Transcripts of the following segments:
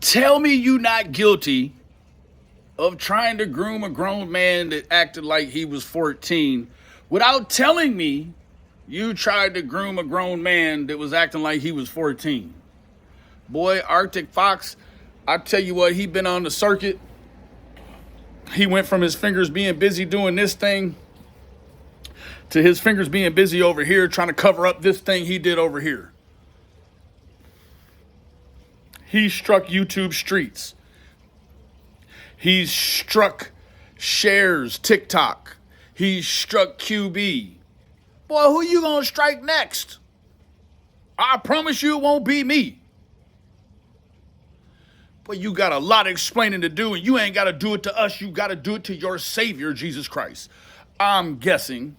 Tell me you not guilty of trying to groom a grown man that acted like he was 14 without telling me you tried to groom a grown man that was acting like he was 14. Boy, Arctic Fox, I tell you what, he been on the circuit. He went from his fingers being busy doing this thing to his fingers being busy over here trying to cover up this thing he did over here. He struck YouTube streets. He struck shares, TikTok. He struck QB. Boy, who you gonna strike next? I promise you it won't be me. But you got a lot of explaining to do, and you ain't got to do it to us. You got to do it to your Savior, Jesus Christ. I'm guessing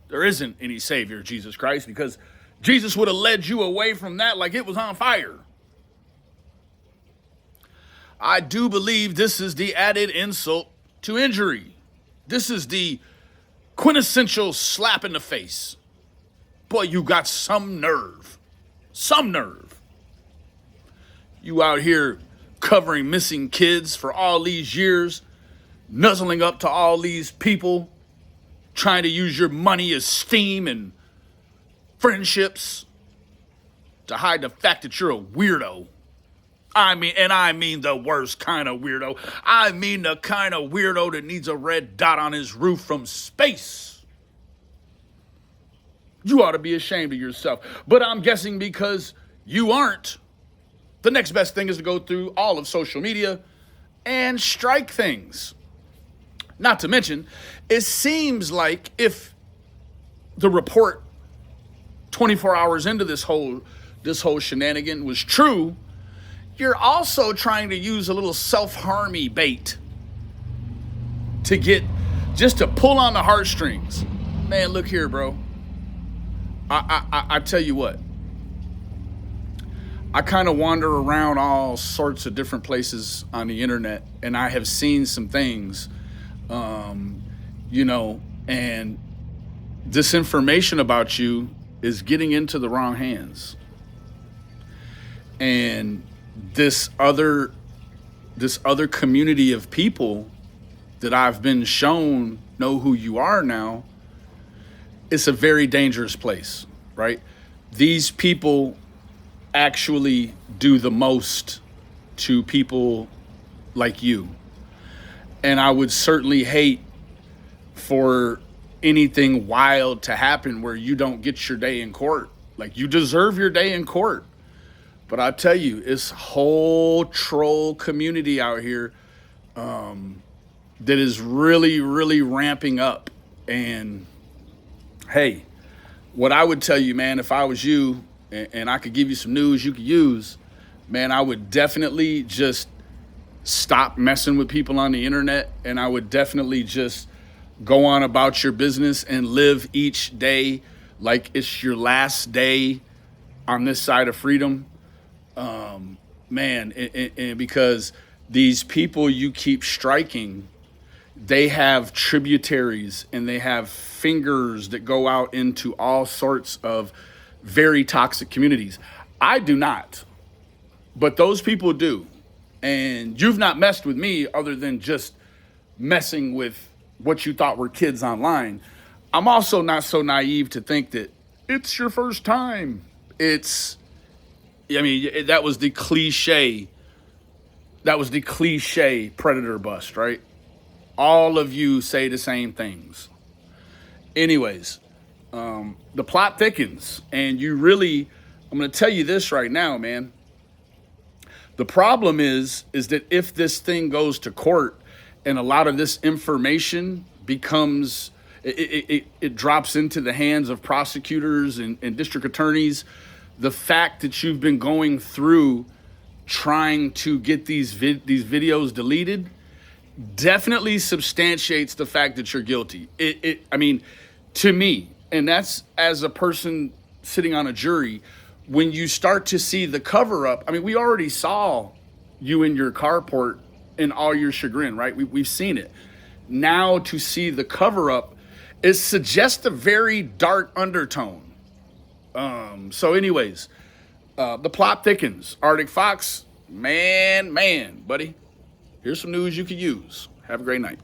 there isn't any Savior, Jesus Christ, because Jesus would have led you away from that like it was on fire. I do believe this is the added insult to injury. This is the quintessential slap in the face. Boy, you got some nerve. Some nerve. You out here covering missing kids for all these years, nuzzling up to all these people, trying to use your money, esteem, and friendships to hide the fact that you're a weirdo. I mean the worst kind of weirdo. I mean the kind of weirdo that needs a red dot on his roof from space. You ought to be ashamed of yourself. But I'm guessing because you aren't, the next best thing is to go through all of social media and strike things. Not to mention, it seems like if the report 24 hours into this whole shenanigan was true, you're also trying to use a little self-harmy bait to pull on the heartstrings. Man, look here, bro. I tell you what. I kind of wander around all sorts of different places on the internet, and I have seen some things, and this information about you is getting into the wrong hands. And this other community of people that I've been shown know who you are now, it's a very dangerous place, right? These people actually do the most to people like you. And I would certainly hate for anything wild to happen where you don't get your day in court. Like, you deserve your day in court. But I tell you, it's a whole troll community out here that is really, really ramping up. And hey, what I would tell you, man, if I was you and I could give you some news you could use, man, I would definitely just stop messing with people on the internet. And I would definitely just go on about your business and live each day like it's your last day on this side of freedom. And because these people you keep striking, they have tributaries and they have fingers that go out into all sorts of very toxic communities. I do not, but those people do. And you've not messed with me other than just messing with what you thought were kids online. I'm also not so naive to think that it's your first time. That was the cliche. That was the cliche predator bust, right? All of you say the same things. Anyways, the plot thickens, and I'm going to tell you this right now, man. The problem is that if this thing goes to court and a lot of this information becomes, it drops into the hands of prosecutors and district attorneys, the fact that you've been going through trying to get these videos deleted definitely substantiates the fact that you're guilty. To me, and that's as a person sitting on a jury, when you start to see the cover up, we already saw you in your carport in all your chagrin, right? We've seen it. Now to see the cover up, it suggests a very dark undertone. So anyways, the plot thickens. Arctic Fox, Man, buddy, here's some news you can use. Have a great night.